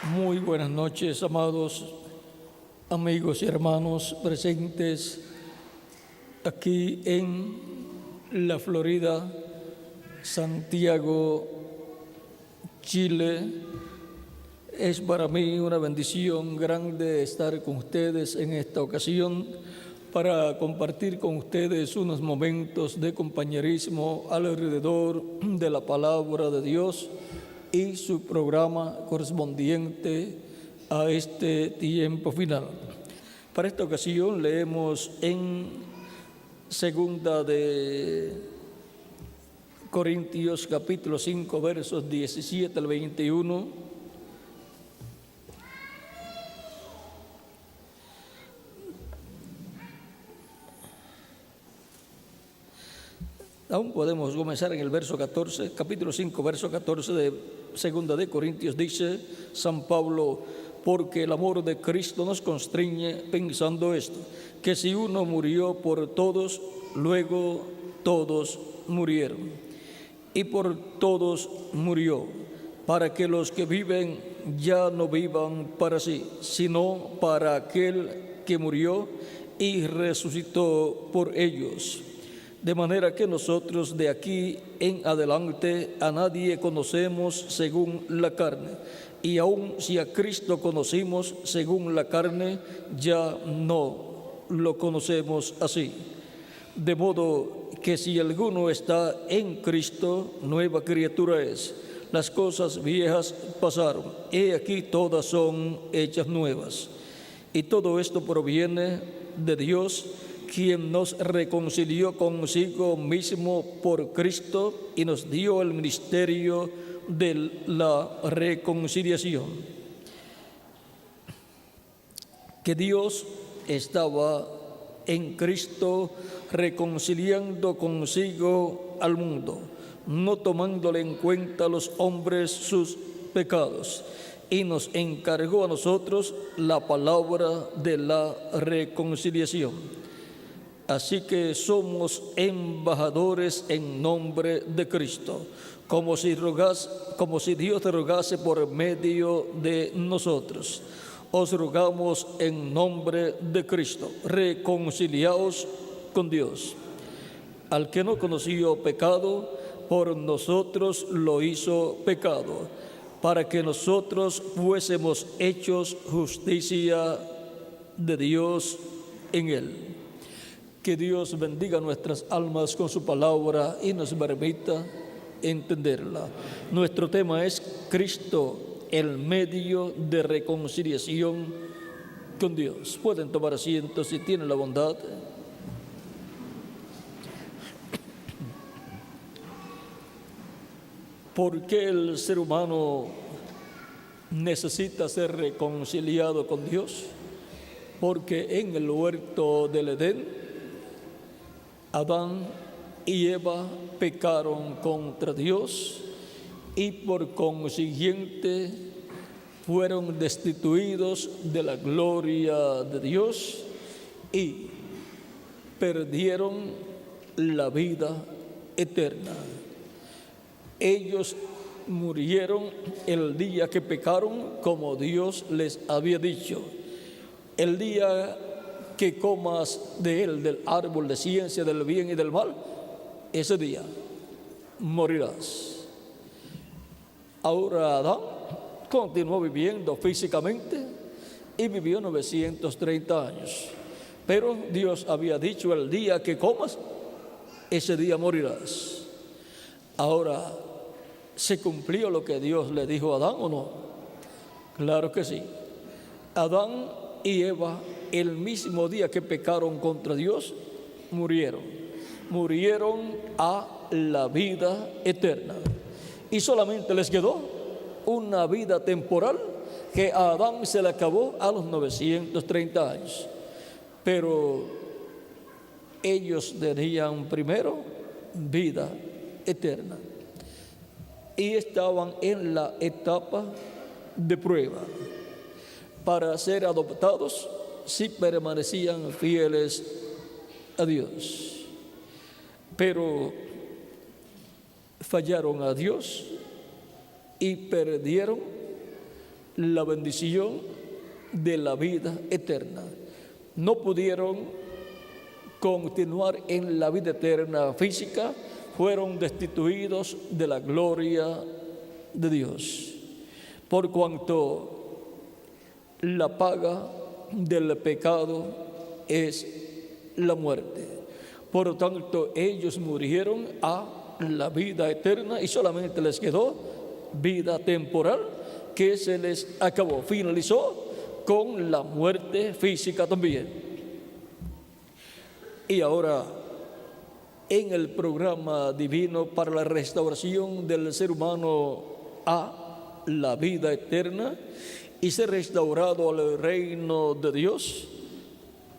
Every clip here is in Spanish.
Muy buenas noches, amados amigos y hermanos presentes aquí en la Florida, Santiago, Chile. Es para mí una bendición grande estar con ustedes en esta ocasión para compartir con ustedes unos momentos de compañerismo alrededor de la palabra de Dios y su programa correspondiente a este tiempo final. Para esta ocasión leemos en segunda de Corintios capítulo 5 versos 17 al 21. Aún podemos comenzar en el verso 14, capítulo 5, verso 14 de Segunda de Corintios. Dice San Pablo: porque el amor de Cristo nos constriñe pensando esto, que si uno murió por todos, luego todos murieron. Y por todos murió, para que los que viven ya no vivan para sí, sino para aquel que murió y resucitó por ellos. De manera que nosotros de aquí en adelante a nadie conocemos según la carne. Y aun si a Cristo conocimos según la carne, ya no lo conocemos así. De modo que si alguno está en Cristo, nueva criatura es. Las cosas viejas pasaron, he aquí todas son hechas nuevas. Y todo esto proviene de Dios, quien nos reconcilió consigo mismo por Cristo y nos dio el ministerio de la reconciliación. Que Dios estaba en Cristo reconciliando consigo al mundo, no tomándole en cuenta a los hombres sus pecados, y nos encargó a nosotros la palabra de la reconciliación. Así que somos embajadores en nombre de Cristo, como si Dios rogase por medio de nosotros. Os rogamos en nombre de Cristo, reconciliaos con Dios. Al que no conoció pecado, por nosotros lo hizo pecado, para que nosotros fuésemos hechos justicia de Dios en él. Que Dios bendiga nuestras almas con su palabra y nos permita entenderla. Nuestro tema es Cristo, el medio de reconciliación con Dios. Pueden tomar asiento si tienen la bondad. ¿Por qué el ser humano necesita ser reconciliado con Dios? Porque en el huerto del Edén, Adán y Eva pecaron contra Dios y por consiguiente fueron destituidos de la gloria de Dios y perdieron la vida eterna. Ellos murieron el día que pecaron, como Dios les había dicho. El día que comas de él, del árbol de ciencia del bien y del mal, ese día morirás. Ahora Adán continuó viviendo físicamente y vivió 930 años. Pero Dios había dicho: el día que comas, ese día morirás. Ahora, ¿se cumplió lo que Dios le dijo a Adán o no? Claro que sí. Adán y Eva, el mismo día que pecaron contra Dios, murieron a la vida eterna. Y solamente les quedó una vida temporal que a Adán se le acabó a los 930 años. Pero ellos tenían primero vida eterna y estaban en la etapa de prueba para ser adoptados si permanecían fieles a Dios. Pero fallaron a Dios y perdieron la bendición de la vida eterna. No pudieron continuar en la vida eterna física, fueron destituidos de la gloria de Dios, por cuanto la paga del pecado es la muerte. Por lo tanto, ellos murieron a la vida eterna y solamente les quedó vida temporal que se les acabó, finalizó con la muerte física también. Y ahora, en el programa divino para la restauración del ser humano a la vida eterna y ser restaurado al reino de Dios,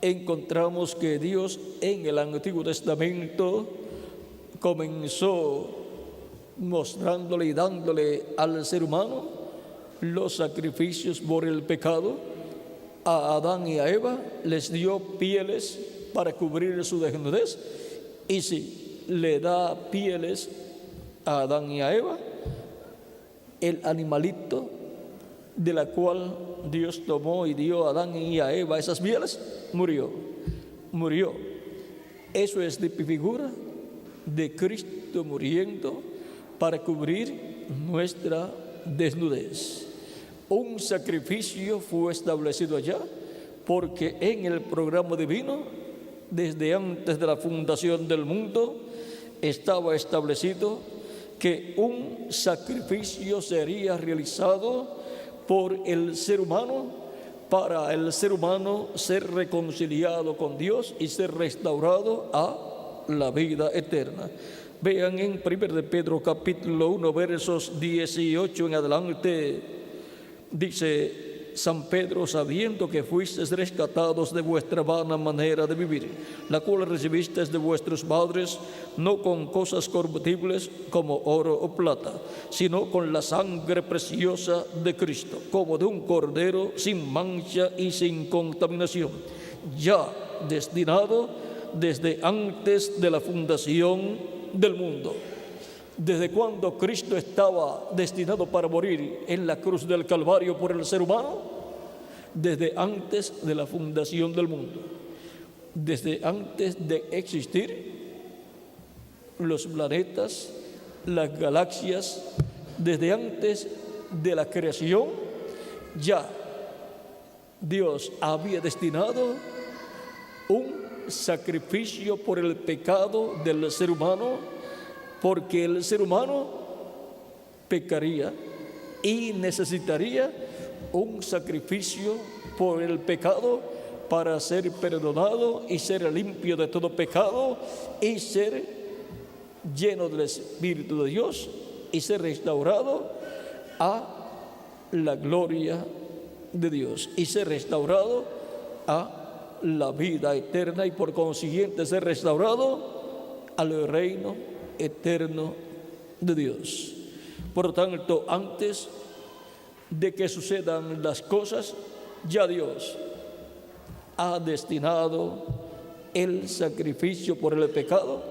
encontramos que Dios en el Antiguo Testamento comenzó mostrándole y dándole al ser humano los sacrificios por el pecado. A Adán y a Eva les dio pieles para cubrir su desnudez, y si le da pieles a Adán y a Eva, el animalito de la cual Dios tomó y dio a Adán y a Eva esas pieles, murió. Eso es de figura de Cristo muriendo para cubrir nuestra desnudez. Un sacrificio fue establecido allá, porque en el programa divino, desde antes de la fundación del mundo, estaba establecido que un sacrificio sería realizado por el ser humano, para el ser humano ser reconciliado con Dios y ser restaurado a la vida eterna. Vean en 1 de Pedro capítulo 1 versos 18 en adelante, dice San Pedro: sabiendo que fuisteis rescatados de vuestra vana manera de vivir, la cual recibisteis de vuestros padres, no con cosas corruptibles como oro o plata, sino con la sangre preciosa de Cristo, como de un cordero sin mancha y sin contaminación, ya destinado desde antes de la fundación del mundo. Desde cuando Cristo estaba destinado para morir en la cruz del Calvario por el ser humano, desde antes de la fundación del mundo, desde antes de existir los planetas, las galaxias, desde antes de la creación, ya Dios había destinado un sacrificio por el pecado del ser humano, porque el ser humano pecaría y necesitaría un sacrificio por el pecado para ser perdonado y ser limpio de todo pecado y ser lleno del Espíritu de Dios y ser restaurado a la gloria de Dios y ser restaurado a la vida eterna y por consiguiente ser restaurado al reino eterno de Dios. Por lo tanto, antes de que sucedan las cosas, ya Dios ha destinado el sacrificio por el pecado,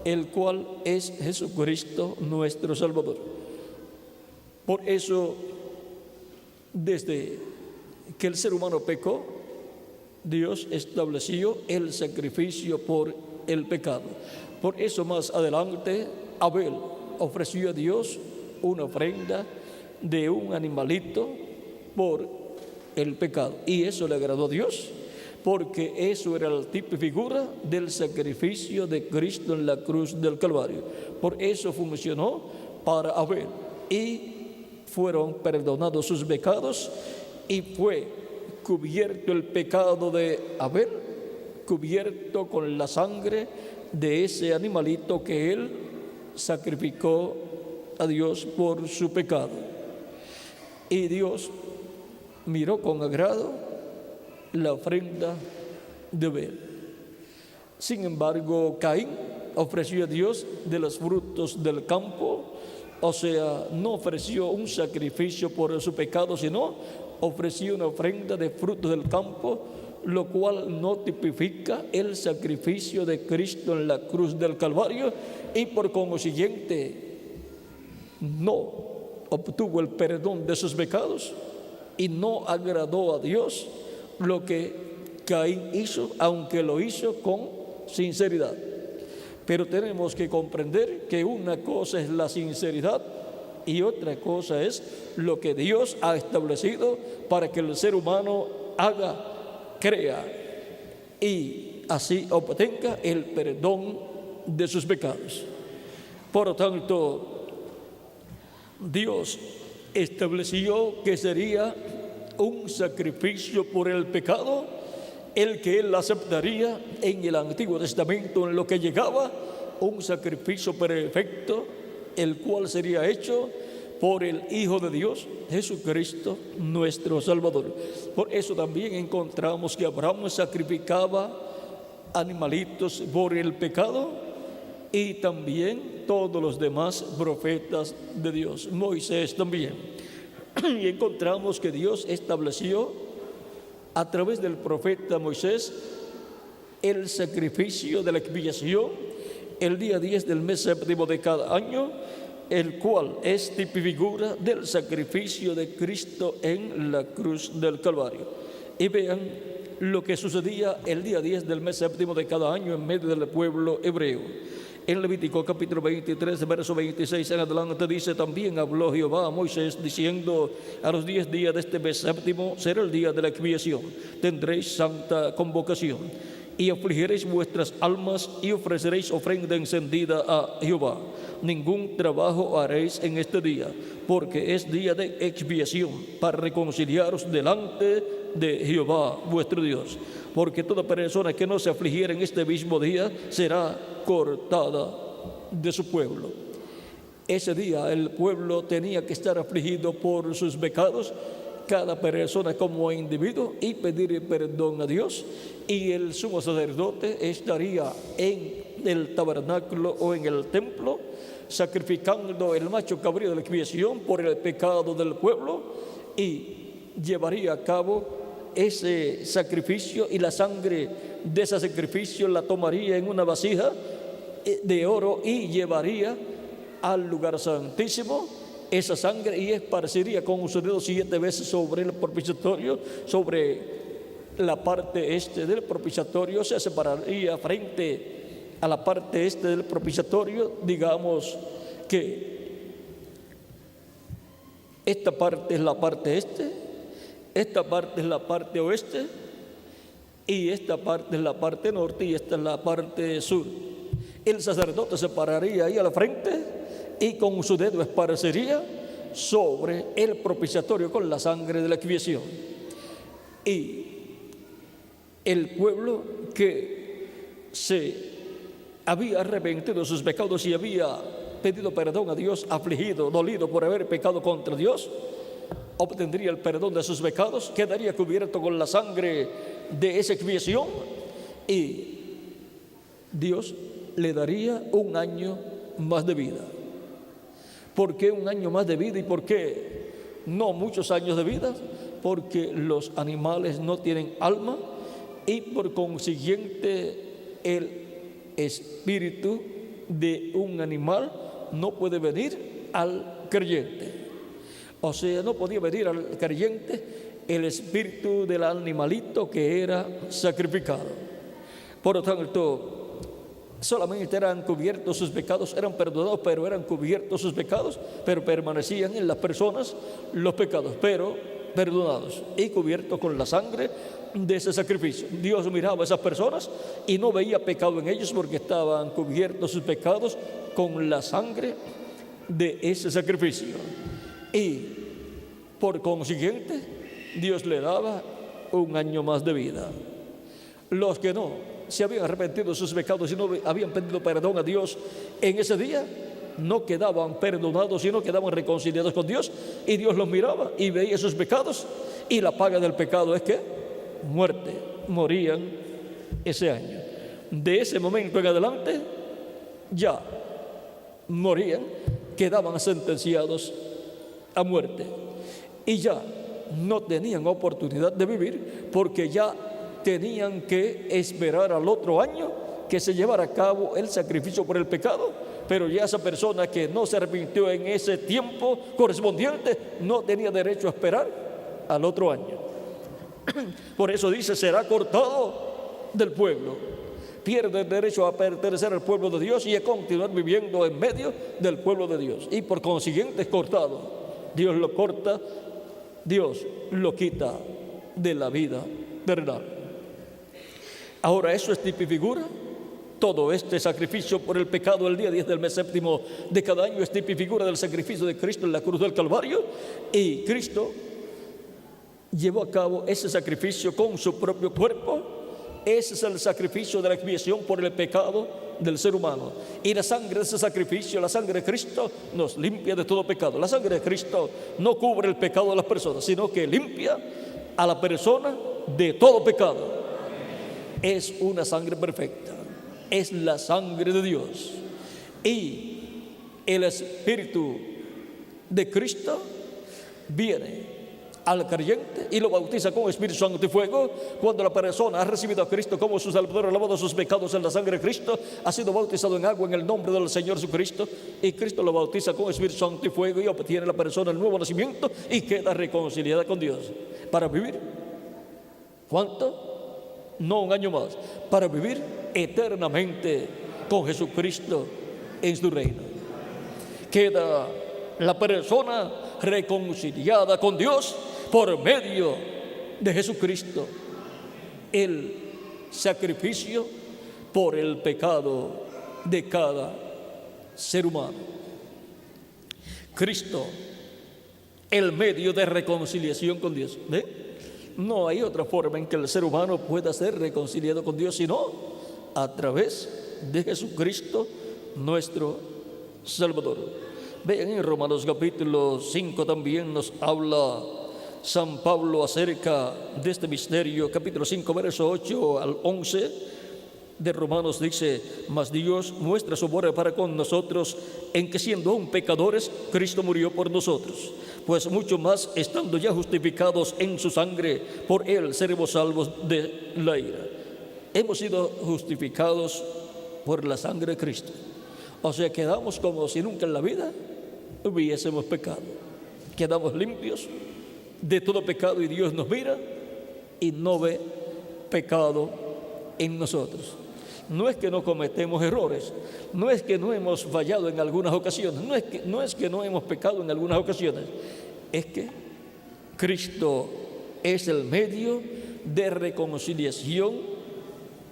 el cual es Jesucristo nuestro Salvador. Por eso, desde que el ser humano pecó, Dios estableció el sacrificio por el pecado. Por eso más adelante Abel ofreció a Dios una ofrenda de un animalito por el pecado, y eso le agradó a Dios, porque eso era el tipo y figura del sacrificio de Cristo en la cruz del Calvario. Por eso funcionó para Abel y fueron perdonados sus pecados y fue cubierto el pecado de Abel, cubierto con la sangre de ese animalito que él sacrificó a Dios por su pecado. Y Dios miró con agrado la ofrenda de Abel. Sin embargo, Caín ofreció a Dios de los frutos del campo, o sea, no ofreció un sacrificio por su pecado, sino ofreció una ofrenda de frutos del campo, lo cual no tipifica el sacrificio de Cristo en la cruz del Calvario, y por consiguiente no obtuvo el perdón de sus pecados, y no agradó a Dios lo que Caín hizo, aunque lo hizo con sinceridad. Pero tenemos que comprender que una cosa es la sinceridad y otra cosa es lo que Dios ha establecido para que el ser humano haga, crea y así obtenga el perdón de sus pecados. Por lo tanto, Dios estableció que sería un sacrificio por el pecado el que Él aceptaría en el Antiguo Testamento, en lo que llegaba un sacrificio perfecto, el cual sería hecho por el Hijo de Dios, Jesucristo, nuestro Salvador. Por eso también encontramos que Abraham sacrificaba animalitos por el pecado y también todos los demás profetas de Dios, Moisés también. Y encontramos que Dios estableció a través del profeta Moisés el sacrificio de la expiación el día 10 del mes séptimo de cada año, el cual es tipo y figura del sacrificio de Cristo en la cruz del Calvario. Y vean lo que sucedía el día 10 del mes séptimo de cada año en medio del pueblo hebreo. En Levítico capítulo 23, verso 26 en adelante dice: también habló Jehová a Moisés diciendo: a los 10 días de este mes séptimo será el día de la expiación, tendréis santa convocación y afligiréis vuestras almas y ofreceréis ofrenda encendida a Jehová. Ningún trabajo haréis en este día, porque es día de expiación para reconciliaros delante de Jehová vuestro Dios. Porque toda persona que no se afligiera en este mismo día será cortada de su pueblo. Ese día el pueblo tenía que estar afligido por sus pecados, cada persona como individuo, y pedir perdón a Dios. Y el sumo sacerdote estaría en el tabernáculo o en el templo sacrificando el macho cabrío de la expiación por el pecado del pueblo, y llevaría a cabo ese sacrificio, y la sangre de ese sacrificio la tomaría en una vasija de oro y llevaría al lugar santísimo esa sangre y esparciría con su dedo 7 veces sobre el propiciatorio, sobre la parte este del propiciatorio. Se separaría frente a la parte este del propiciatorio, digamos que esta parte es la parte este, esta parte es la parte oeste y esta parte es la parte norte y esta es la parte sur. El sacerdote se pararía ahí a la frente y con su dedo esparciría sobre el propiciatorio con la sangre de la expiación. Y el pueblo que se había arrepentido de sus pecados y había pedido perdón a Dios, afligido, dolido por haber pecado contra Dios, obtendría el perdón de sus pecados, quedaría cubierto con la sangre de esa expiación y Dios le daría un año más de vida. ¿Por qué un año más de vida y por qué no muchos años de vida? Porque los animales no tienen alma y por consiguiente el espíritu de un animal no puede venir al creyente. O sea, no podía venir al creyente el espíritu del animalito que era sacrificado. Por lo tanto, solamente eran cubiertos sus pecados, eran perdonados, pero eran cubiertos sus pecados, pero permanecían en las personas los pecados, pero perdonados y cubiertos con la sangre de ese sacrificio. Dios miraba a esas personas y no veía pecado en ellos porque estaban cubiertos sus pecados con la sangre de ese sacrificio. Y por consiguiente, Dios le daba un año más de vida. Los que no se habían arrepentido de sus pecados y no habían pedido perdón a Dios en ese día, no quedaban perdonados, sino quedaban reconciliados con Dios, y Dios los miraba y veía sus pecados, y la paga del pecado es que muerte. Morían ese año. De ese momento en adelante ya morían, quedaban sentenciados a muerte y ya no tenían oportunidad de vivir, porque ya tenían que esperar al otro año que se llevara a cabo el sacrificio por el pecado. Pero ya esa persona que no se arrepintió en ese tiempo correspondiente no tenía derecho a esperar al otro año. Por eso dice, será cortado del pueblo. Pierde el derecho a pertenecer al pueblo de Dios y a continuar viviendo en medio del pueblo de Dios. Y por consiguiente es cortado. Dios lo corta, Dios lo quita de la vida terrenal. Ahora, eso es tipificura. Todo este sacrificio por el pecado el día 10 del mes séptimo de cada año es tipificura del sacrificio de Cristo en la cruz del Calvario. Y Cristo llevó a cabo ese sacrificio con su propio cuerpo. Ese es el sacrificio de la expiación por el pecado del ser humano. Y la sangre de ese sacrificio, la sangre de Cristo, nos limpia de todo pecado. La sangre de Cristo no cubre el pecado de las personas, sino que limpia a la persona de todo pecado. Es una sangre perfecta. Es la sangre de Dios. Y el Espíritu de Cristo viene al creyente y lo bautiza con Espíritu Santo y fuego. Cuando la persona ha recibido a Cristo como su Salvador, ha lavado sus pecados en la sangre de Cristo, ha sido bautizado en agua en el nombre del Señor Jesucristo, y Cristo lo bautiza con Espíritu Santo y fuego, y obtiene la persona el nuevo nacimiento y queda reconciliada con Dios para vivir. ¿Cuánto? No un año más, para vivir eternamente con Jesucristo en su reino. Queda la persona reconciliada con Dios por medio de Jesucristo, el sacrificio por el pecado de cada ser humano. Cristo, el medio de reconciliación con Dios. ¿Ve? No hay otra forma en que el ser humano pueda ser reconciliado con Dios sino a través de Jesucristo, nuestro Salvador. Vean, en Romanos capítulo 5 también nos habla San Pablo acerca de este misterio. Capítulo 5, verso 8 al 11 de Romanos dice: mas Dios muestra su amor para con nosotros en que, siendo aún pecadores, Cristo murió por nosotros. Pues mucho más, estando ya justificados en su sangre, por él seremos salvos de la ira. Hemos sido justificados por la sangre de Cristo. O sea, quedamos como si nunca en la vida hubiésemos pecado. Quedamos limpios de todo pecado, y Dios nos mira y no ve pecado en nosotros. No es que no cometemos errores, no es que no hemos fallado en algunas ocasiones, no es que no hemos pecado en algunas ocasiones, es que Cristo es el medio de reconciliación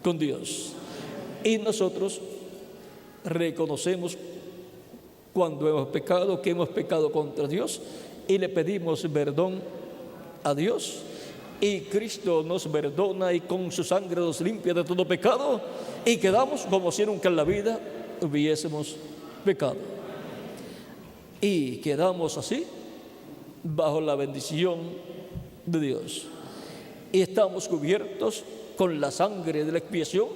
con Dios. Y nosotros reconocemos cuando hemos pecado, que hemos pecado contra Dios, y le pedimos perdón a Dios, y Cristo nos perdona y con su sangre nos limpia de todo pecado, y quedamos como si nunca en la vida hubiésemos pecado. Y quedamos así bajo la bendición de Dios, y estamos cubiertos con la sangre de la expiación,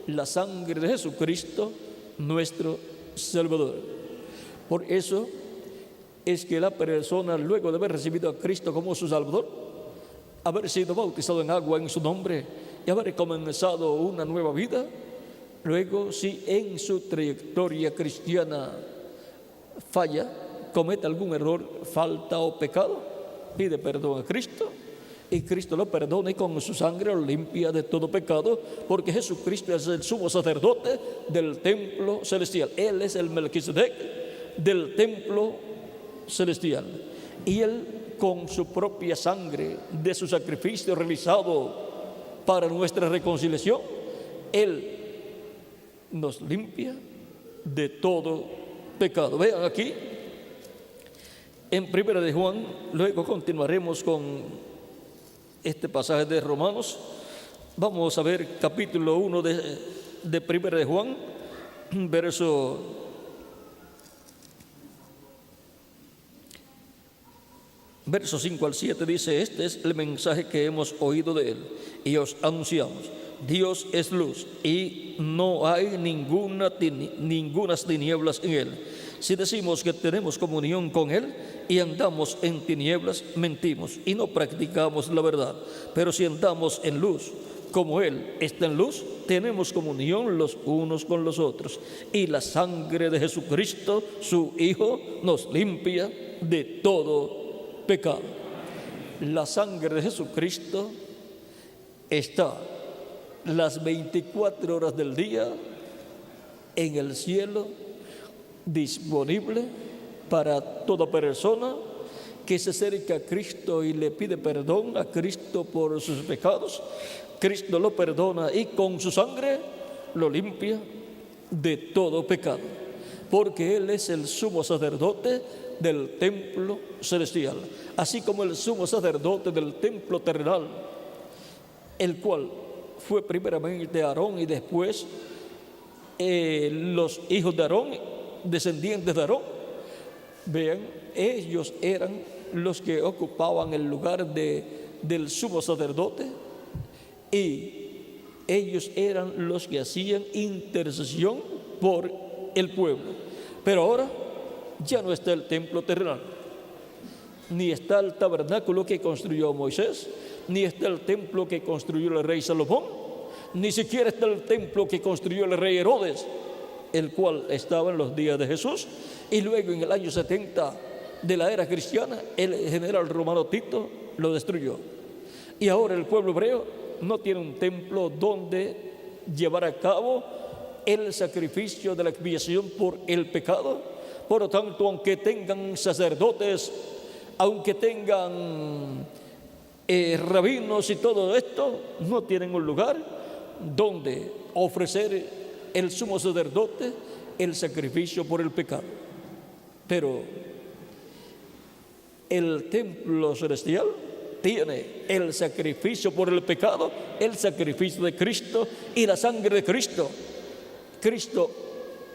la sangre de Jesucristo, nuestro Salvador. Por eso es que la persona, luego de haber recibido a Cristo como su Salvador, haber sido bautizado en agua en su nombre y haber comenzado una nueva vida, luego, si en su trayectoria cristiana falla, comete algún error, falta o pecado, pide perdón a Cristo, y Cristo lo perdona y con su sangre lo limpia de todo pecado, porque Jesucristo es el sumo sacerdote del templo celestial. Él es el Melquisedec del templo celestial, y Él, con su propia sangre de su sacrificio realizado para nuestra reconciliación, Él nos limpia de todo pecado. Vean aquí en 1 de Juan, luego continuaremos con este pasaje de Romanos. Vamos a ver capítulo 1 de 1 de Juan, verso 5 al 7 dice: este es el mensaje que hemos oído de él y os anunciamos. Dios es luz y no hay ningunas tinieblas en él. Si decimos que tenemos comunión con él y andamos en tinieblas, mentimos y no practicamos la verdad. Pero si andamos en luz, como él está en luz, tenemos comunión los unos con los otros, y la sangre de Jesucristo, su Hijo, nos limpia de todo pecado. la sangre de Jesucristo está las 24 horas del día en el cielo, disponible para toda persona que se acerca a Cristo y le pide perdón a Cristo por sus pecados. Cristo lo perdona y con su sangre lo limpia de todo pecado, porque Él es el sumo sacerdote del templo celestial, así como el sumo sacerdote del templo terrenal, el cual fue primeramente Aarón y después los hijos de Aarón, descendientes de Aarón. Vean, ellos eran los que ocupaban el lugar del sumo sacerdote, y ellos eran los que hacían intercesión por el pueblo. Pero ahora ya no está el templo terrenal, ni está el tabernáculo que construyó Moisés, ni está el templo que construyó el rey Salomón, ni siquiera está el templo que construyó el rey Herodes, el cual estaba en los días de Jesús, y luego en el año 70 de la era cristiana el general romano Tito lo destruyó. Y ahora el pueblo hebreo no tiene un templo donde llevar a cabo el sacrificio de la expiación por el pecado. Por lo tanto, aunque tengan sacerdotes, aunque tengan rabinos y todo esto, no tienen un lugar donde ofrecer el sumo sacerdote el sacrificio por el pecado. Pero el templo celestial tiene el sacrificio por el pecado, el sacrificio de Cristo y la sangre de Cristo. Cristo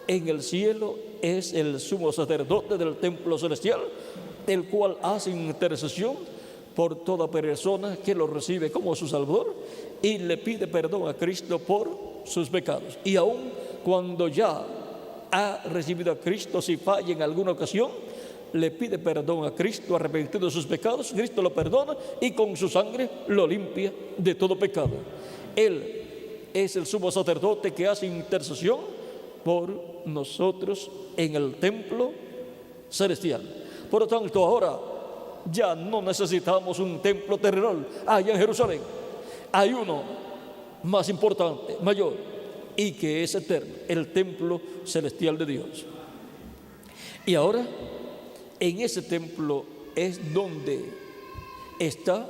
en el cielo es el sumo sacerdote del templo celestial, el cual hace intercesión por toda persona que lo recibe como su Salvador y le pide perdón a Cristo por sus pecados. Y aun cuando ya ha recibido a Cristo, si falla en alguna ocasión, le pide perdón a Cristo, arrepentido de sus pecados, Cristo lo perdona y con su sangre lo limpia de todo pecado. Él es el sumo sacerdote que hace intercesión por nosotros en el templo celestial. Por lo tanto, ahora ya no necesitamos un templo terrenal allá en Jerusalén. Hay uno más importante, mayor, y que es eterno, el templo celestial de Dios. Y ahora en ese templo es donde está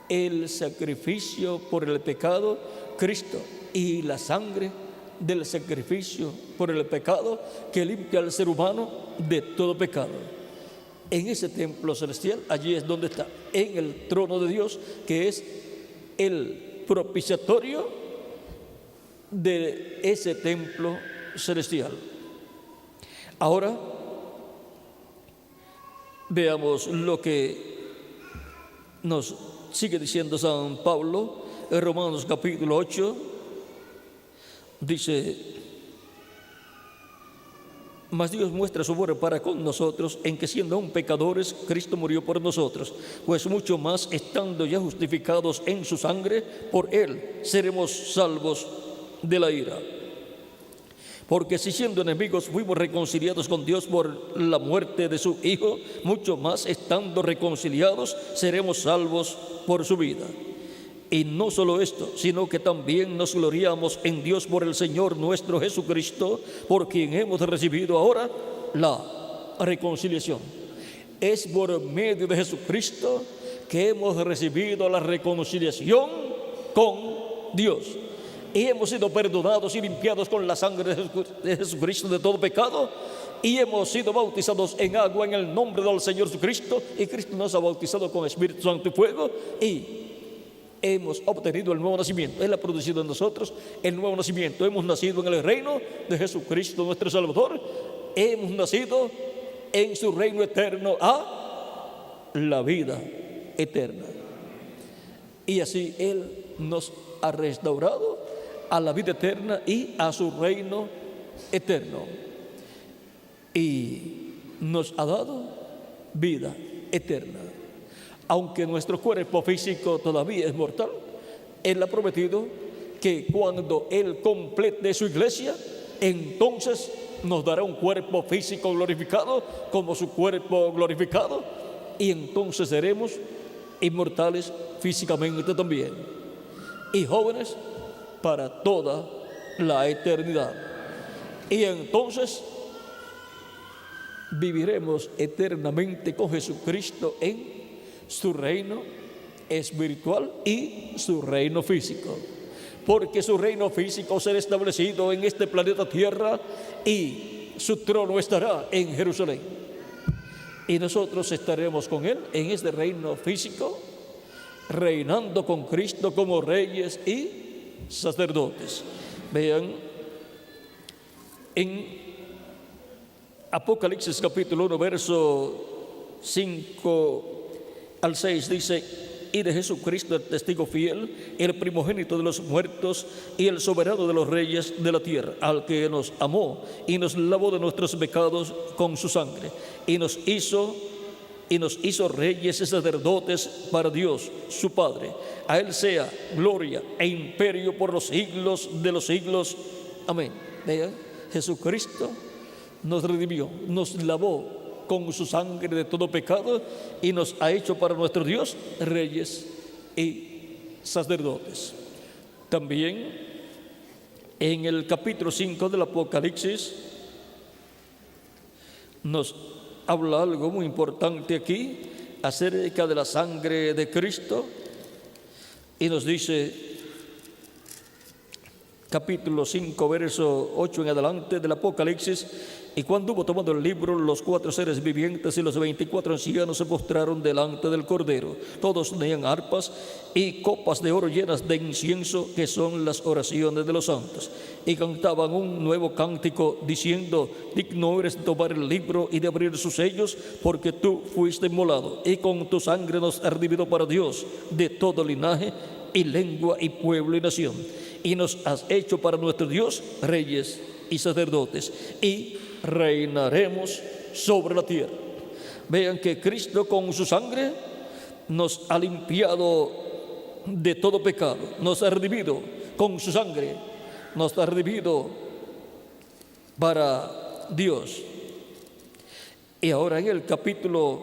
el sacrificio por el pecado, Cristo, y la sangre del sacrificio por el pecado que limpia al ser humano de todo pecado. En ese templo celestial, allí es donde está, en el trono de Dios, que es el propiciatorio de ese templo celestial. Ahora veamos lo que nos sigue diciendo San Pablo en Romanos capítulo 8. Dice: mas Dios muestra su amor para con nosotros en que siendo aún pecadores Cristo murió por nosotros, pues mucho más estando ya justificados en su sangre, por él seremos salvos de la ira. Porque si siendo enemigos fuimos reconciliados con Dios por la muerte de su Hijo, mucho más estando reconciliados seremos salvos por su vida. Y no solo esto, sino que también nos gloriamos en Dios por el Señor nuestro Jesucristo, por quien hemos recibido ahora la reconciliación. Es por medio de Jesucristo que hemos recibido la reconciliación con Dios. Y hemos sido perdonados y limpiados con la sangre de Jesucristo de todo pecado. Y hemos sido bautizados en agua en el nombre del Señor Jesucristo. Y Cristo nos ha bautizado con Espíritu Santo y fuego. Y hemos obtenido el nuevo nacimiento. Él ha producido en nosotros el nuevo nacimiento. Hemos nacido en el reino de Jesucristo nuestro Salvador. Hemos nacido en su reino eterno a la vida eterna. Y así Él nos ha restaurado a la vida eterna y a su reino eterno. Y nos ha dado vida eterna. Aunque nuestro cuerpo físico todavía es mortal, Él ha prometido que cuando Él complete su iglesia, entonces nos dará un cuerpo físico glorificado como su cuerpo glorificado, y entonces seremos inmortales físicamente también, y jóvenes para toda la eternidad. Y entonces viviremos eternamente con Jesucristo en su reino espiritual y su reino físico, porque su reino físico será establecido en este planeta Tierra y su trono estará en Jerusalén, y nosotros estaremos con Él en este reino físico, reinando con Cristo como reyes y sacerdotes. Vean, en Apocalipsis capítulo 1, verso 5 al 6 dice: y de Jesucristo el testigo fiel, el primogénito de los muertos y el soberano de los reyes de la tierra, al que nos amó y nos lavó de nuestros pecados con su sangre, y nos hizo reyes y sacerdotes para Dios su Padre. A Él sea gloria e imperio por los siglos de los siglos. Amén. Vean, Jesucristo nos redimió, nos lavó con su sangre de todo pecado y nos ha hecho para nuestro Dios reyes y sacerdotes. También en el capítulo 5 del Apocalipsis nos habla algo muy importante aquí acerca de la sangre de Cristo, y nos dice, capítulo 5, verso 8 en adelante del Apocalipsis: y cuando hubo tomado el libro, los 4 seres vivientes y los 24 ancianos se postraron delante del Cordero. Todos tenían arpas y copas de oro llenas de incienso, que son las oraciones de los santos, y cantaban un nuevo cántico diciendo: digno eres de tomar el libro y de abrir sus sellos, porque tú fuiste inmolado, y con tu sangre nos has redimido para Dios de todo linaje y lengua y pueblo y nación, y nos has hecho para nuestro Dios reyes y sacerdotes, y reinaremos sobre la tierra. Vean que Cristo con su sangre nos ha limpiado de todo pecado, nos ha redimido con su sangre, nos ha redimido para Dios. Y ahora en el capítulo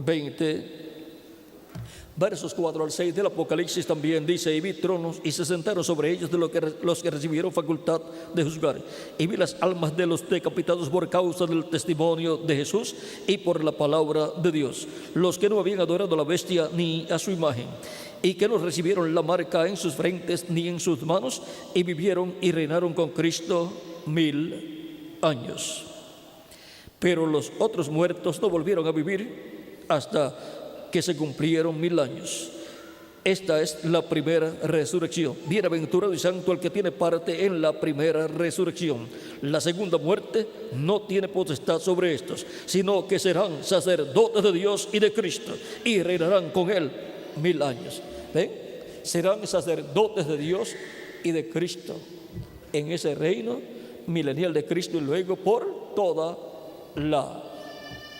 20, versos 4 al 6 del Apocalipsis también dice: y vi tronos y se sentaron sobre ellos de los que recibieron facultad de juzgar, y vi las almas de los decapitados por causa del testimonio de Jesús y por la palabra de Dios, los que no habían adorado a la bestia ni a su imagen, y que no recibieron la marca en sus frentes ni en sus manos, y vivieron y reinaron con Cristo 1000 años. Pero los otros muertos no volvieron a vivir hasta que se cumplieron 1000 años. Esta es la primera resurrección. Bienaventurado y santo el que tiene parte en la primera resurrección. La segunda muerte no tiene potestad sobre estos, sino que serán sacerdotes de Dios y de Cristo, y reinarán con Él 1000 años. ¿Ven? Serán sacerdotes de Dios y de Cristo en ese reino milenial de Cristo, y luego por toda la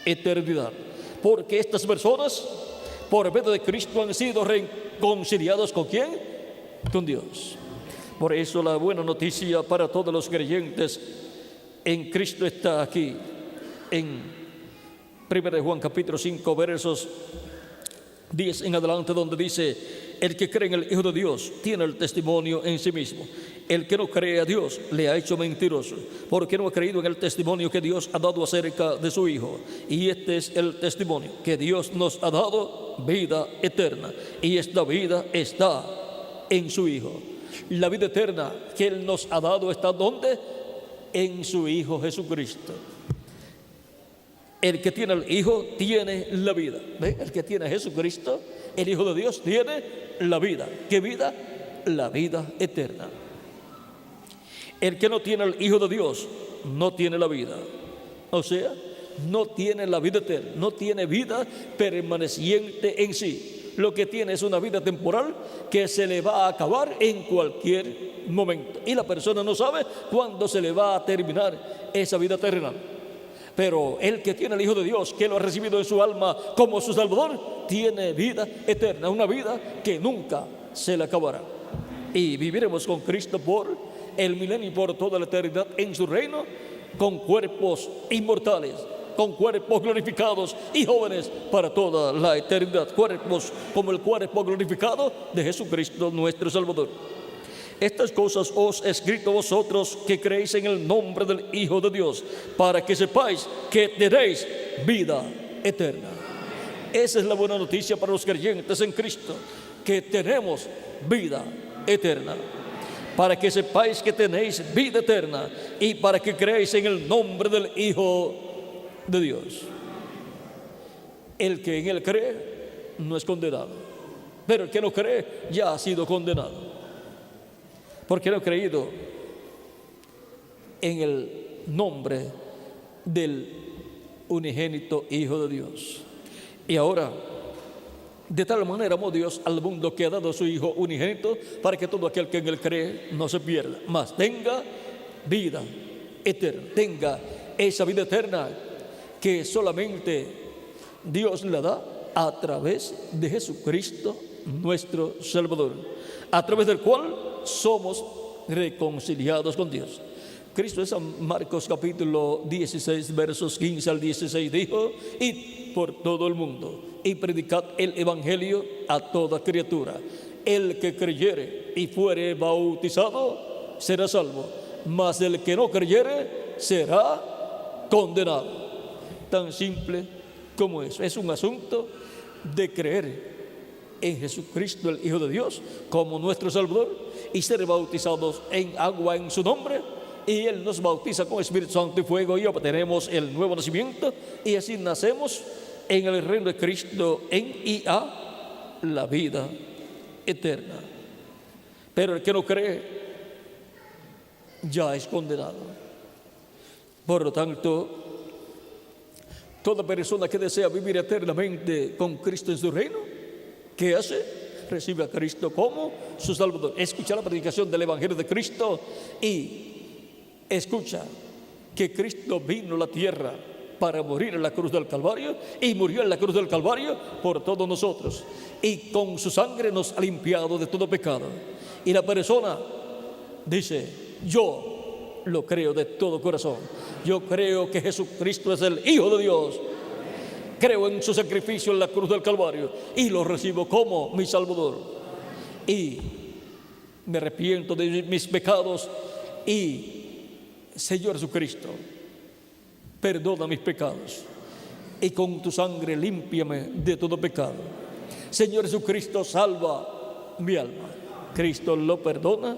eternidad. Porque estas personas, por medio de Cristo, han sido reconciliados ¿con quién? Con Dios. Por eso la buena noticia para todos los creyentes en Cristo está aquí en 1 Juan capítulo 5, versos 10 en adelante, donde dice: el que cree en el Hijo de Dios tiene el testimonio en sí mismo. El que no cree a Dios le ha hecho mentiroso, porque no ha creído en el testimonio que Dios ha dado acerca de su Hijo. Y este es el testimonio, que Dios nos ha dado vida eterna, y esta vida está en su Hijo. La vida eterna que Él nos ha dado está ¿dónde? En su Hijo Jesucristo. El que tiene al Hijo tiene la vida. ¿Ven? El que tiene a Jesucristo, el Hijo de Dios, tiene la vida. ¿Qué vida? La vida eterna. El que no tiene al Hijo de Dios no tiene la vida. O sea, no tiene la vida eterna, no tiene vida permaneciente en sí. Lo que tiene es una vida temporal que se le va a acabar en cualquier momento, y la persona no sabe cuándo se le va a terminar esa vida terrenal. Pero el que tiene al Hijo de Dios, que lo ha recibido en su alma como su Salvador, tiene vida eterna, una vida que nunca se le acabará. Y viviremos con Cristo por el milenio y por toda la eternidad en su reino, con cuerpos inmortales, con cuerpos glorificados y jóvenes para toda la eternidad. Cuerpos como el cuerpo glorificado de Jesucristo nuestro Salvador. Estas cosas os he escrito vosotros que creéis en el nombre del Hijo de Dios, para que sepáis que tenéis vida eterna. Esa es la buena noticia para los creyentes en Cristo, que tenemos vida eterna. Para que sepáis que tenéis vida eterna y para que creáis en el nombre del Hijo de Dios. El que en él cree no es condenado, pero el que no cree ya ha sido condenado, porque no ha creído en el nombre del unigénito Hijo de Dios. Y ahora, de tal manera amó Dios al mundo que ha dado a su Hijo unigénito, para que todo aquel que en él cree no se pierda, mas tenga vida eterna. Tenga esa vida eterna que solamente Dios la da a través de Jesucristo nuestro Salvador, a través del cual somos reconciliados con Dios. Cristo en San Marcos capítulo 16 versos 15 al 16 dijo: id por todo el mundo y predicad el evangelio a toda criatura. El que creyere y fuere bautizado será salvo, mas el que no creyere será condenado. Tan simple como eso. Es un asunto de creer en Jesucristo, el Hijo de Dios, como nuestro Salvador, y ser bautizados en agua en su nombre, y Él nos bautiza con Espíritu Santo y fuego, y obtenemos el nuevo nacimiento, y así nacemos en el reino de Cristo, en y a la vida eterna. Pero el que no cree ya es condenado. Por lo tanto, toda persona que desea vivir eternamente con Cristo en su reino, ¿qué hace? Recibe a Cristo como su Salvador. Escucha la predicación del Evangelio de Cristo y escucha que Cristo vino a la tierra para morir en la cruz del Calvario, y murió en la cruz del Calvario por todos nosotros, y con su sangre nos ha limpiado de todo pecado. Y la persona dice: yo lo creo de todo corazón. Yo creo que Jesucristo es el Hijo de Dios. Creo en su sacrificio en la cruz del Calvario y lo recibo como mi Salvador. Y me arrepiento de mis pecados y, Señor Jesucristo, perdona mis pecados y con tu sangre límpiame de todo pecado. Señor Jesucristo, salva mi alma. Cristo lo perdona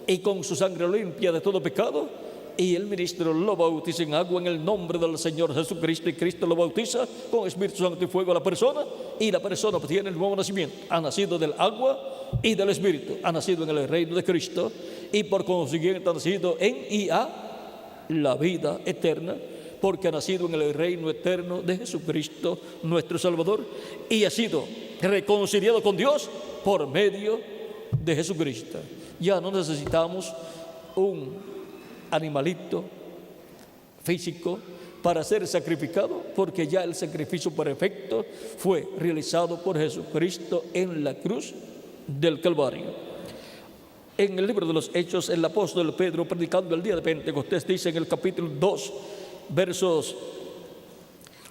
y con su sangre lo limpia de todo pecado, y el ministro lo bautiza en agua en el nombre del Señor Jesucristo, y Cristo lo bautiza con Espíritu Santo y fuego a la persona, y la persona tiene el nuevo nacimiento. Ha nacido del agua y del Espíritu, ha nacido en el reino de Cristo, y por consiguiente ha nacido en y a la vida eterna, porque ha nacido en el reino eterno de Jesucristo nuestro Salvador, y ha sido reconciliado con Dios por medio de Jesucristo. Ya no necesitamos un animalito físico para ser sacrificado, porque ya el sacrificio perfecto fue realizado por Jesucristo en la cruz del Calvario. En el libro de los Hechos, el apóstol Pedro, predicando el día de Pentecostés, dice en el capítulo 2, versos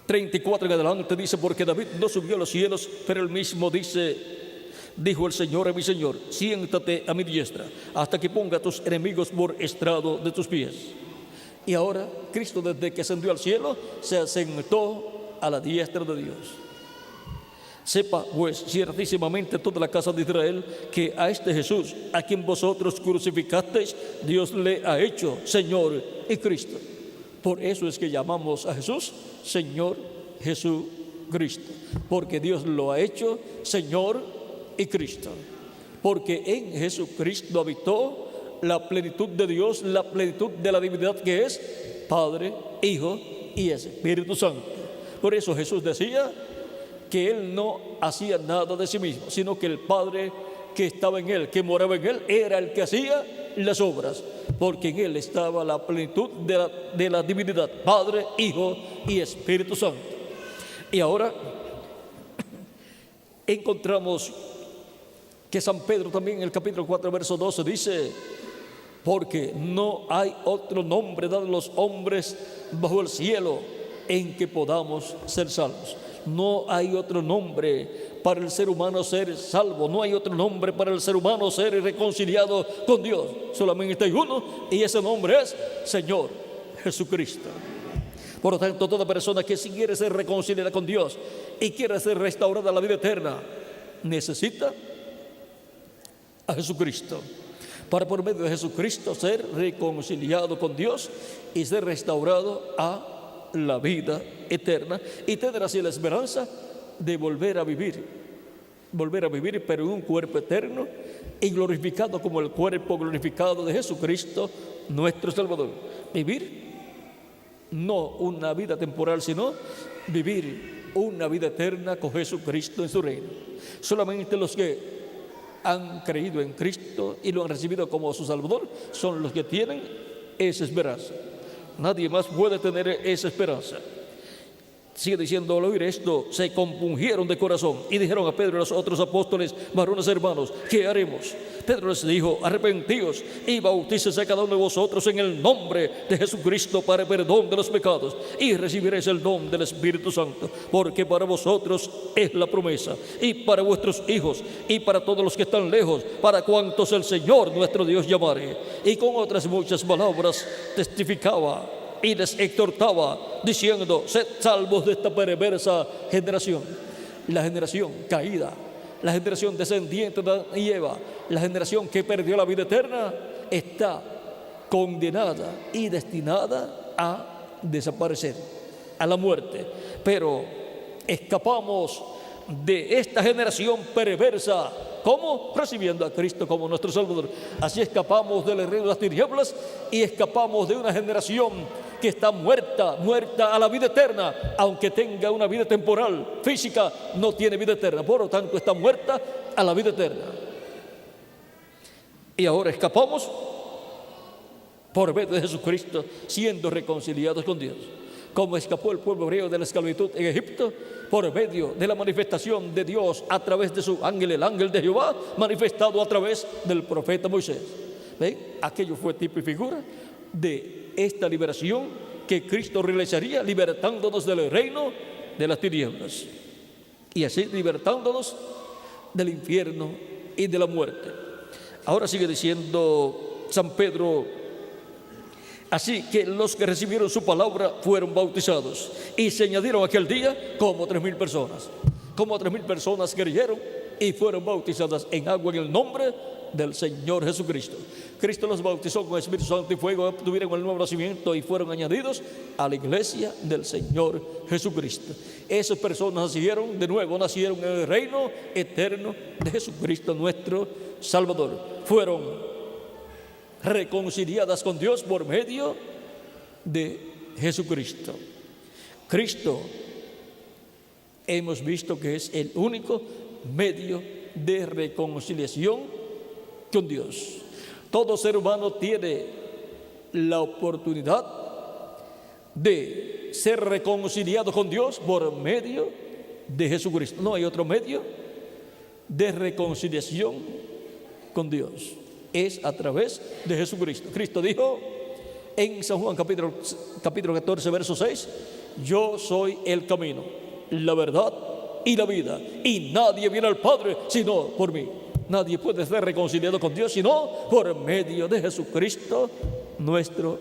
34 en adelante, dice: porque David no subió a los cielos, pero él mismo dijo el Señor a mi Señor: siéntate a mi diestra, hasta que ponga a tus enemigos por estrado de tus pies. Y ahora Cristo, desde que ascendió al cielo, se sentó a la diestra de Dios. Sepa pues ciertísimamente toda la casa de Israel que a este Jesús, a quien vosotros crucificasteis, Dios le ha hecho Señor y Cristo. Por eso es que llamamos a Jesús Señor Jesucristo, porque Dios lo ha hecho Señor y Cristo, porque en Jesucristo habitó la plenitud de Dios, la plenitud de la divinidad, que es Padre, Hijo y Espíritu Santo. Por eso Jesús decía que Él no hacía nada de sí mismo, sino que el Padre que estaba en Él, que moraba en Él, era el que hacía las obras, porque en Él estaba la plenitud de la divinidad, Padre, Hijo y Espíritu Santo. Y ahora encontramos que San Pedro también en el capítulo 4, verso 12 dice: porque no hay otro nombre dado a los hombres bajo el cielo en que podamos ser salvos. No hay otro nombre para el ser humano ser salvo, no hay otro nombre para el ser humano ser reconciliado con Dios. Solamente hay uno, y ese nombre es Señor Jesucristo. Por lo tanto, toda persona que si quiere ser reconciliada con Dios y quiere ser restaurada a la vida eterna, necesita a Jesucristo, para por medio de Jesucristo ser reconciliado con Dios y ser restaurado a la vida eterna, y tener así la esperanza de volver a vivir, pero en un cuerpo eterno y glorificado como el cuerpo glorificado de Jesucristo, nuestro Salvador. Vivir no una vida temporal, sino vivir una vida eterna con Jesucristo en su reino. Solamente los que han creído en Cristo y lo han recibido como su Salvador son los que tienen esa esperanza. Nadie más puede tener esa esperanza. Sigue diciendo: al oír esto, se compungieron de corazón y dijeron a Pedro y a los otros apóstoles: varones hermanos, ¿qué haremos? Pedro les dijo: arrepentíos y bautícese cada uno de vosotros en el nombre de Jesucristo para perdón de los pecados, y recibiréis el don del Espíritu Santo, porque para vosotros es la promesa, y para vuestros hijos, y para todos los que están lejos, para cuantos el Señor nuestro Dios llamare. Y con otras muchas palabras testificaba y les exhortaba, diciendo: sed salvos de esta perversa generación. La generación caída, la generación descendiente de Adán y Eva, la generación que perdió la vida eterna, está condenada y destinada a desaparecer, a la muerte. Pero escapamos de esta generación perversa. ¿Cómo? Recibiendo a Cristo como nuestro Salvador. Así escapamos del reino de las tinieblas y escapamos de una generación que está muerta a la vida eterna. Aunque tenga una vida temporal, física, no tiene vida eterna. Por lo tanto, está muerta a la vida eterna. Y ahora escapamos por medio de Jesucristo, siendo reconciliados con Dios. Como escapó el pueblo hebreo de la esclavitud en Egipto, por medio de la manifestación de Dios a través de su ángel, el ángel de Jehová, manifestado a través del profeta Moisés. ¿Ven? Aquello fue tipo y figura de esta liberación que Cristo realizaría, libertándonos del reino de las tinieblas, y así libertándonos del infierno y de la muerte. Ahora sigue diciendo San Pedro: así que los que recibieron su palabra fueron bautizados, y se añadieron aquel día como 3,000 personas. Como 3,000 personas creyeron y fueron bautizadas en agua en el nombre del Señor Jesucristo. Cristo los bautizó con Espíritu Santo y fuego, obtuvieron el nuevo nacimiento y fueron añadidos a la iglesia del Señor Jesucristo. Esas personas nacieron de nuevo, nacieron en el reino eterno de Jesucristo nuestro Salvador. Fueron reconciliadas con Dios por medio de Jesucristo. Cristo, hemos visto que es el único medio de reconciliación con Dios. Todo ser humano tiene la oportunidad de ser reconciliado con Dios por medio de Jesucristo. No hay otro medio de reconciliación con Dios. Es a través de Jesucristo. Cristo dijo en San Juan capítulo 14, verso 6: yo soy el camino, la verdad y la vida, y nadie viene al Padre sino por mí. Nadie puede ser reconciliado con Dios sino por medio de Jesucristo nuestro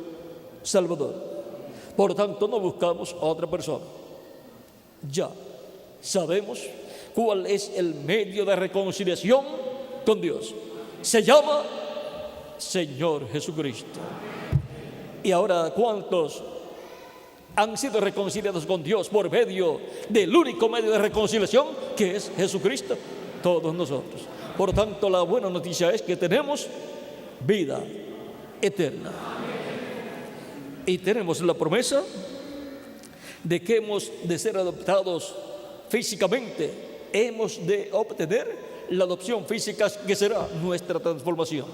Salvador. Por tanto, no buscamos a otra persona. Ya sabemos cuál es el medio de reconciliación con Dios. Se llama Señor Jesucristo. Y ahora, ¿cuántos han sido reconciliados con Dios por medio del único medio de reconciliación, que es Jesucristo? Todos nosotros. Por tanto, la buena noticia es que tenemos vida eterna. Y tenemos la promesa de que hemos de ser adoptados físicamente. Hemos de obtener la adopción física, que será nuestra transformación.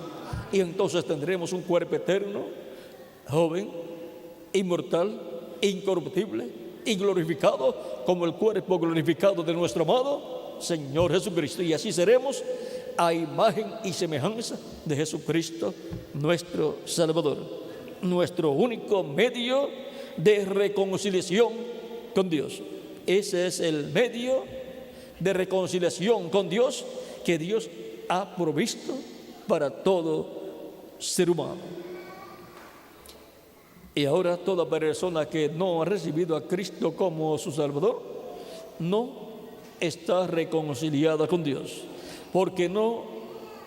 Y entonces tendremos un cuerpo eterno, joven, inmortal, incorruptible y glorificado, como el cuerpo glorificado de nuestro amado Señor Jesucristo. Y así seremos a imagen y semejanza de Jesucristo nuestro Salvador. Nuestro único medio de reconciliación con Dios. Ese es el medio de reconciliación con Dios que Dios ha provisto para todo ser humano. Y ahora toda persona que no ha recibido a Cristo como su Salvador no está reconciliada con Dios, porque no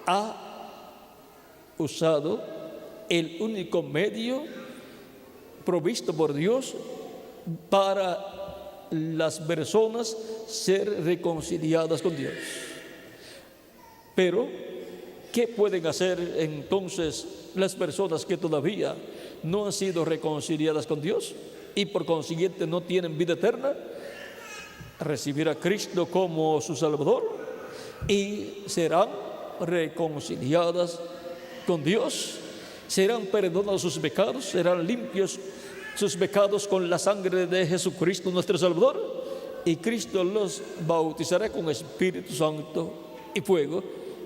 ha usado el único medio provisto por Dios para las personas ser reconciliadas con Dios. Pero, ¿qué pueden hacer entonces las personas que todavía no han sido reconciliadas con Dios y por consiguiente no tienen vida eterna? Recibir a Cristo como su Salvador y serán reconciliadas con Dios, serán perdonados sus pecados, serán limpios sus pecados con la sangre de Jesucristo nuestro Salvador, y Cristo los bautizará con Espíritu Santo y fuego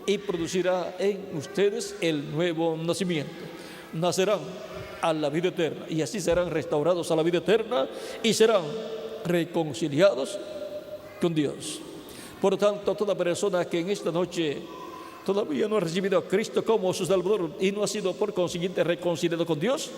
y producirá en ustedes el nuevo nacimiento. Nacerán a la vida eterna y así serán restaurados a la vida eterna y serán reconciliados con Dios. Por tanto, toda persona que en esta noche todavía no ha recibido a Cristo como su Salvador y no ha sido por consiguiente reconciliado con Dios,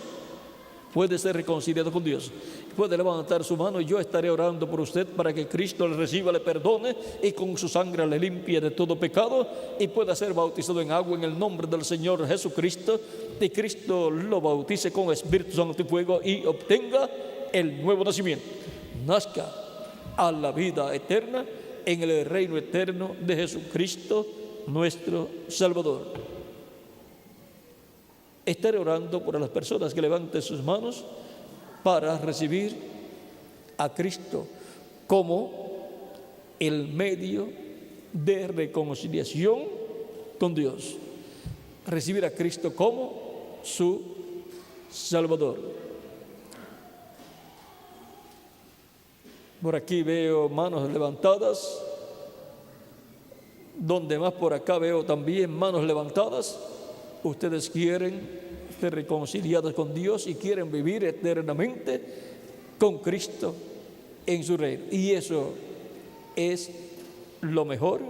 puede ser reconciliado con Dios. Puede levantar su mano y yo estaré orando por usted para que Cristo le reciba, le perdone y con su sangre le limpie de todo pecado y pueda ser bautizado en agua en el nombre del Señor Jesucristo, y Cristo lo bautice con Espíritu Santo y fuego y obtenga el nuevo nacimiento. Nazca a la vida eterna en el reino eterno de Jesucristo nuestro Salvador. Estaré orando por las personas que levanten sus manos para recibir a Cristo como el medio de reconciliación con Dios. Recibir a Cristo como su Salvador. Por aquí veo manos levantadas. Donde más por acá veo también manos levantadas. Ustedes quieren ser reconciliados con Dios y quieren vivir eternamente con Cristo en su reino. Y eso es lo mejor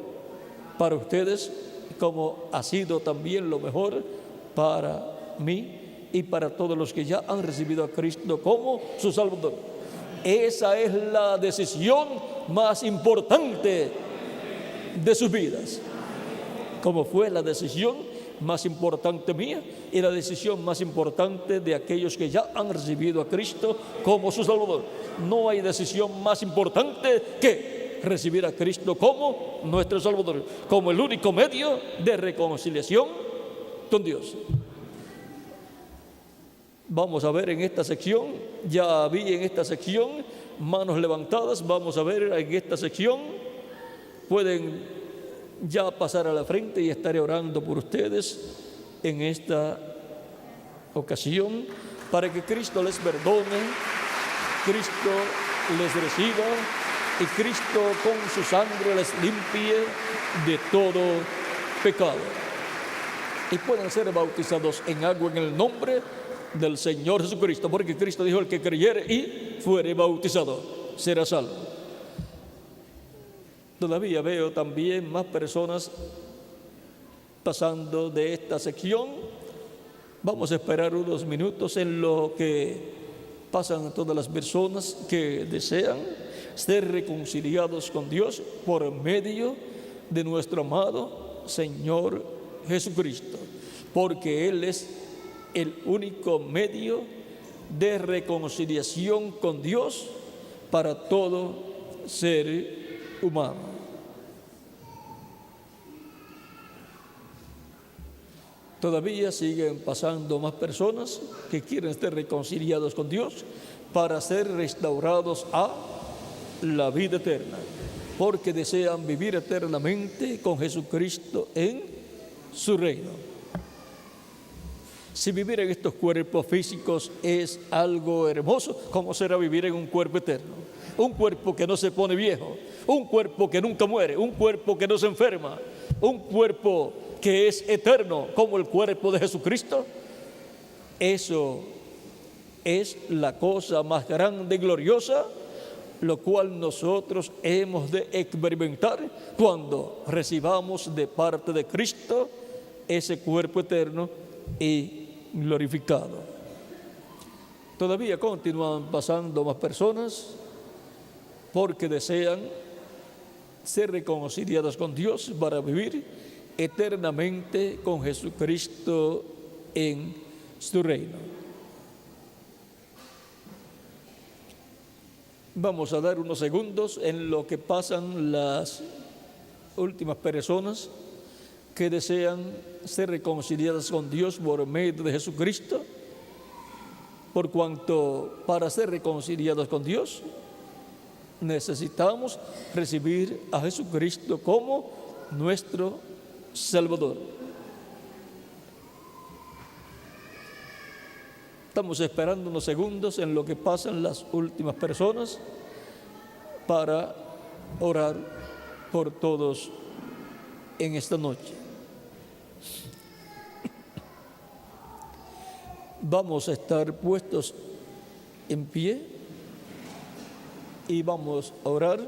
para ustedes, como ha sido también lo mejor para mí y para todos los que ya han recibido a Cristo como su Salvador. Esa es la decisión más importante de sus vidas, como fue la decisión más importante mía y la decisión más importante de aquellos que ya han recibido a Cristo como su Salvador. No hay decisión más importante que recibir a Cristo como nuestro Salvador, como el único medio de reconciliación con Dios. Vamos a ver en esta sección, ya vi en esta sección manos levantadas. Vamos a ver en esta sección, pueden ya pasar a la frente y estaré orando por ustedes en esta ocasión para que Cristo les perdone, Cristo les reciba y Cristo con su sangre les limpie de todo pecado y puedan ser bautizados en agua en el nombre del Señor Jesucristo, porque Cristo dijo: el que creyere y fuere bautizado será salvo. Todavía veo también más personas pasando de esta sección. Vamos a esperar unos minutos en lo que pasan todas las personas que desean ser reconciliados con Dios por medio de nuestro amado Señor Jesucristo, porque Él es el único medio de reconciliación con Dios para todo ser humano. Todavía siguen pasando más personas que quieren ser reconciliados con Dios para ser restaurados a la vida eterna, porque desean vivir eternamente con Jesucristo en su reino. Si vivir en estos cuerpos físicos es algo hermoso, ¿cómo será vivir en un cuerpo eterno? Un cuerpo que no se pone viejo, un cuerpo que nunca muere, un cuerpo que no se enferma, un cuerpo que es eterno como el cuerpo de Jesucristo. Eso es la cosa más grande y gloriosa lo cual nosotros hemos de experimentar cuando recibamos de parte de Cristo ese cuerpo eterno y glorificado. Todavía continúan pasando más personas porque desean ser reconciliadas con Dios para vivir eternamente con Jesucristo en su reino. Vamos a dar unos segundos en lo que pasan las últimas personas que desean ser reconciliadas con Dios por medio de Jesucristo, por cuanto para ser reconciliados con Dios necesitamos recibir a Jesucristo como nuestro Salvador. Estamos esperando unos segundos en lo que pasan las últimas personas para orar por todos en esta noche. Vamos a estar puestos en pie y vamos a orar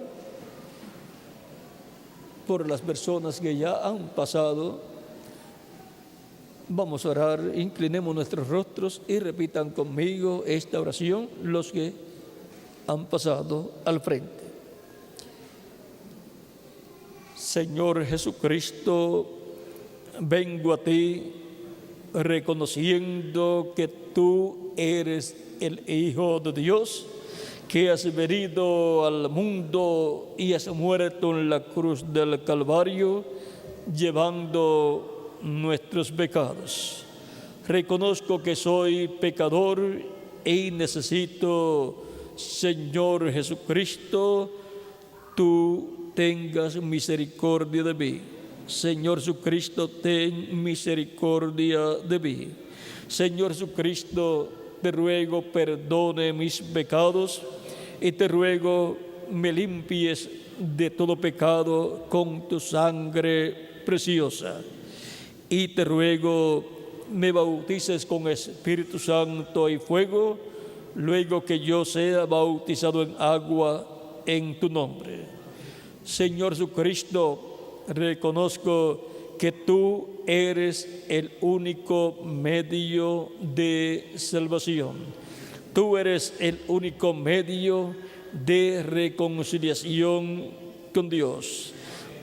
por las personas que ya han pasado. Vamos a orar, inclinemos nuestros rostros y repitan conmigo esta oración los que han pasado al frente. Señor Jesucristo, vengo a ti reconociendo que tú eres el Hijo de Dios, que has venido al mundo y has muerto en la cruz del Calvario, llevando nuestros pecados. Reconozco que soy pecador y necesito, Señor Jesucristo, tú tengas misericordia de mí. Señor Jesucristo, ten misericordia de mí. Señor Jesucristo, te ruego perdone mis pecados y te ruego me limpies de todo pecado con tu sangre preciosa. Y te ruego me bautices con Espíritu Santo y fuego, luego que yo sea bautizado en agua en tu nombre. Señor Jesucristo, reconozco que tú eres el único medio de salvación. Tú eres el único medio de reconciliación con Dios.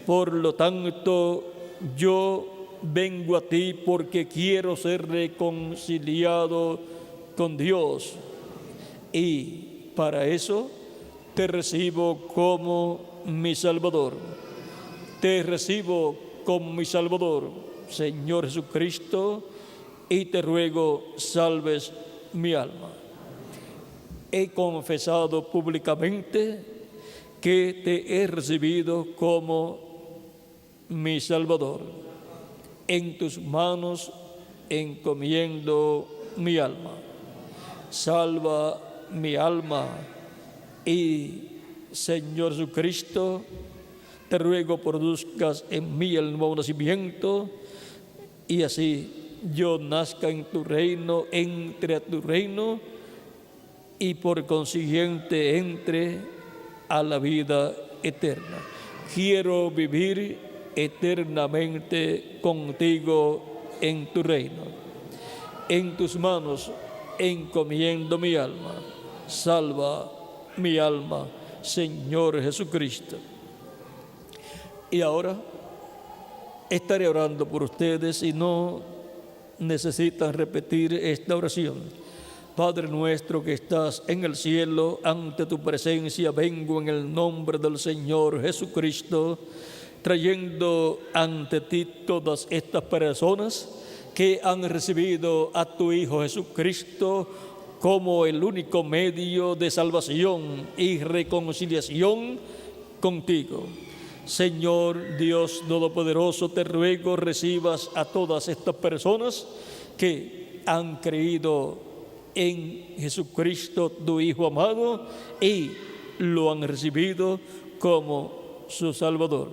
Por lo tanto, yo vengo a ti porque quiero ser reconciliado con Dios. Y para eso te recibo como mi Salvador. Te recibo como mi Salvador, Señor Jesucristo, y te ruego salves mi alma. He confesado públicamente que te he recibido como mi Salvador. En tus manos encomiendo mi alma. Salva mi alma y, Señor Jesucristo, te ruego produzcas en mí el nuevo nacimiento y así yo nazca en tu reino, entre a tu reino y por consiguiente entre a la vida eterna. Quiero vivir eternamente contigo en tu reino. En tus manos encomiendo mi alma. Salva mi alma, Señor Jesucristo. Y ahora estaré orando por ustedes y no necesitan repetir esta oración. Padre nuestro que estás en el cielo, ante tu presencia vengo en el nombre del Señor Jesucristo, trayendo ante ti todas estas personas que han recibido a tu Hijo Jesucristo como el único medio de salvación y reconciliación contigo. Señor Dios Todopoderoso, te ruego recibas a todas estas personas que han creído en Jesucristo, tu Hijo amado, y lo han recibido como su Salvador.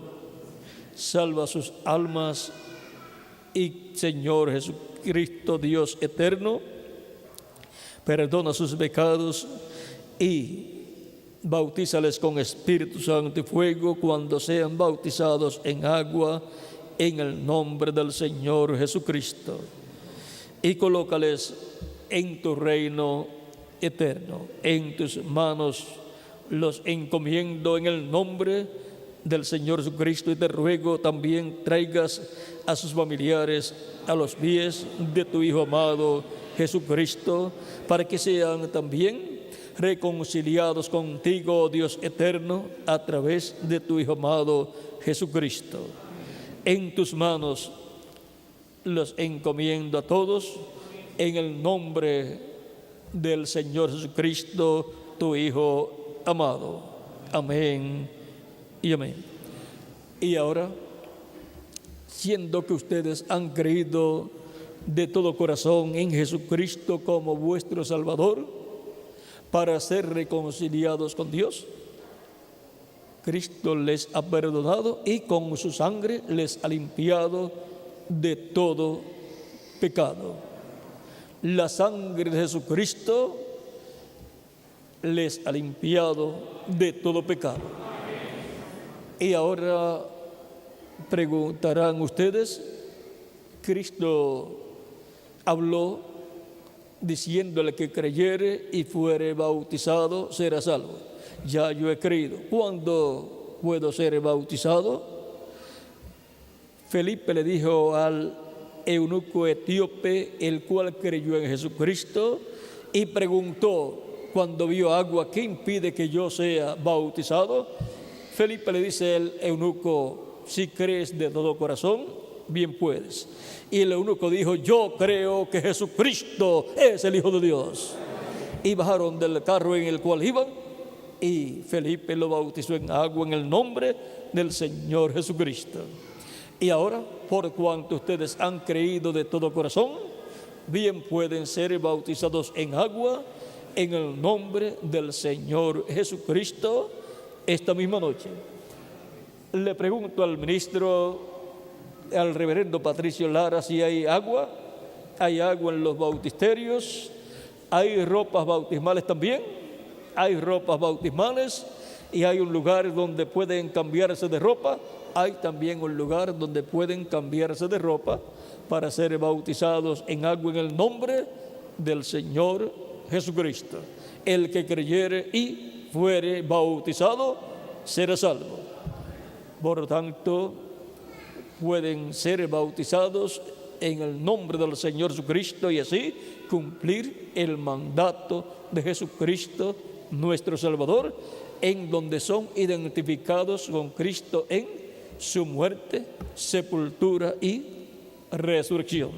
Salva sus almas y, Señor Jesucristo, Dios eterno, perdona sus pecados y bautízales con Espíritu Santo y fuego cuando sean bautizados en agua en el nombre del Señor Jesucristo. Y colócales en tu reino eterno. En tus manos los encomiendo en el nombre del Señor Jesucristo, y te ruego también traigas a sus familiares a los pies de tu Hijo amado Jesucristo, para que sean también reconciliados contigo, oh Dios eterno, a través de tu Hijo amado Jesucristo. En tus manos los encomiendo a todos en el nombre del Señor Jesucristo, tu Hijo amado. Amén y amén. Y ahora, siendo que ustedes han creído de todo corazón en Jesucristo como vuestro Salvador, para ser reconciliados con Dios, Cristo les ha perdonado y con su sangre les ha limpiado de todo pecado. La sangre de Jesucristo les ha limpiado de todo pecado. Y ahora preguntarán ustedes, Cristo habló diciéndole que creyere y fuere bautizado será salvo. Ya yo he creído. ¿Cuándo puedo ser bautizado? Felipe le dijo al eunuco etíope, el cual creyó en Jesucristo, y preguntó cuando vio agua, ¿qué impide que yo sea bautizado? Felipe le dice al eunuco, si crees de todo corazón, bien puedes. Y el eunuco dijo, yo creo que Jesucristo es el Hijo de Dios. Y bajaron del carro en el cual iban, y Felipe lo bautizó en agua en el nombre del Señor Jesucristo. Y ahora, por cuanto ustedes han creído de todo corazón, bien pueden ser bautizados en agua en el nombre del Señor Jesucristo esta misma noche. Le pregunto al ministro, al reverendo Patricio Lara, si hay agua. Hay agua en los bautisterios, hay ropas bautismales también. Hay ropas bautismales y hay un lugar donde pueden cambiarse de ropa. Hay también un lugar donde pueden cambiarse de ropa para ser bautizados en agua en el nombre del Señor Jesucristo. El que creyere y fuere bautizado será salvo. Por lo tanto, pueden ser bautizados en el nombre del Señor Jesucristo y así cumplir el mandato de Jesucristo, nuestro Salvador, en donde son identificados con Cristo en su muerte, sepultura y resurrección.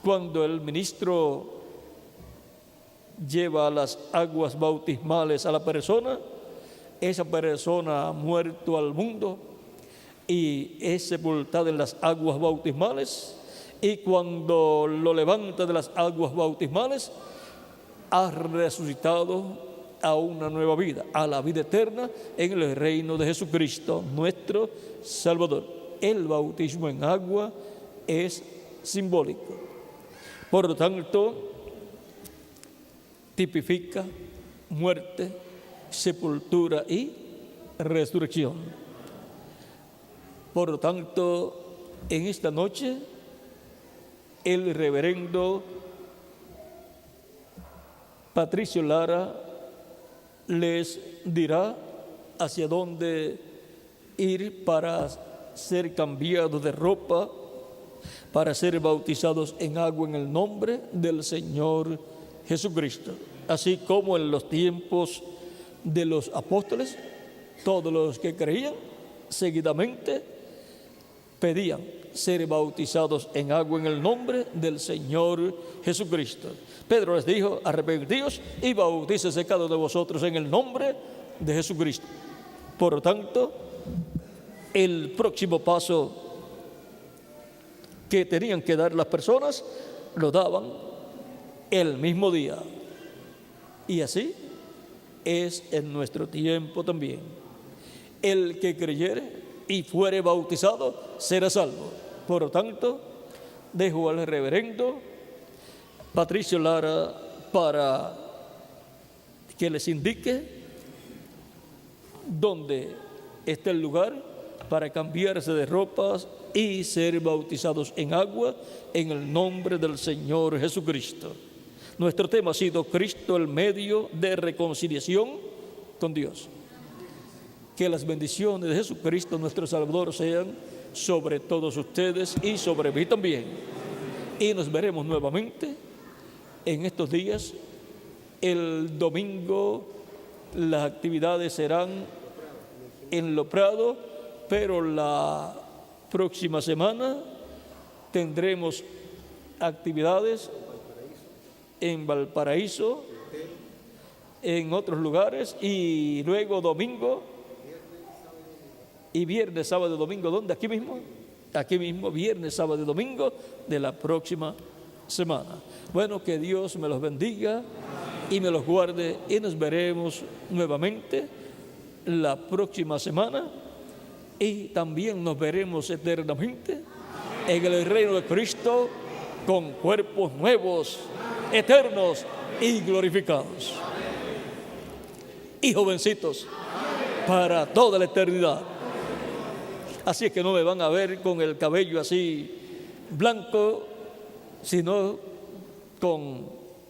Cuando el ministro lleva las aguas bautismales a la persona, esa persona ha muerto al mundo y es sepultada en las aguas bautismales, y cuando lo levanta de las aguas bautismales, ha resucitado a una nueva vida, a la vida eterna en el reino de Jesucristo, nuestro Salvador. El bautismo en agua es simbólico. Por lo tanto, tipifica muerte, sepultura y resurrección. Por lo tanto, en esta noche, el reverendo Patricio Lara les dirá hacia dónde ir para ser cambiados de ropa, para ser bautizados en agua en el nombre del Señor Jesucristo. Así como en los tiempos de los apóstoles, todos los que creían seguidamente pedían ser bautizados en agua en el nombre del Señor Jesucristo. Pedro les dijo, arrepentíos y bautícese cada uno de vosotros en el nombre de Jesucristo. Por lo tanto, el próximo paso que tenían que dar las personas, lo daban el mismo día. Y así es en nuestro tiempo también. El que creyere y fuere bautizado será salvo. Por lo tanto, dejo al reverendo Patricio Lara para que les indique donde está el lugar para cambiarse de ropas y ser bautizados en agua en el nombre del Señor Jesucristo. Nuestro tema ha sido Cristo, el medio de reconciliación con Dios. Que las bendiciones de Jesucristo, nuestro Salvador, sean sobre todos ustedes y sobre mí también. Y nos veremos nuevamente en estos días. El domingo las actividades serán en Lo Prado, pero la próxima semana tendremos actividades en Valparaíso, en otros lugares, y luego domingo y viernes, sábado y domingo. ¿Dónde? Aquí mismo. Aquí mismo, viernes, sábado y domingo de la próxima semana. Bueno, que Dios me los bendiga y me los guarde, y nos veremos nuevamente la próxima semana, y también nos veremos eternamente en el reino de Cristo con cuerpos nuevos, eternos y glorificados. Y jovencitos, para toda la eternidad. Así es que no me van a ver con el cabello así blanco, sino con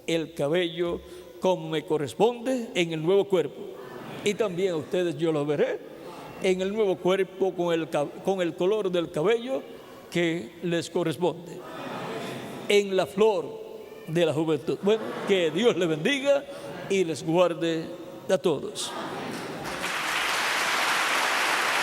el cabello como me corresponde en el nuevo cuerpo. Y también a ustedes yo los veré en el nuevo cuerpo con el color del cabello que les corresponde, en la flor de la juventud. Bueno, que Dios les bendiga y les guarde a todos.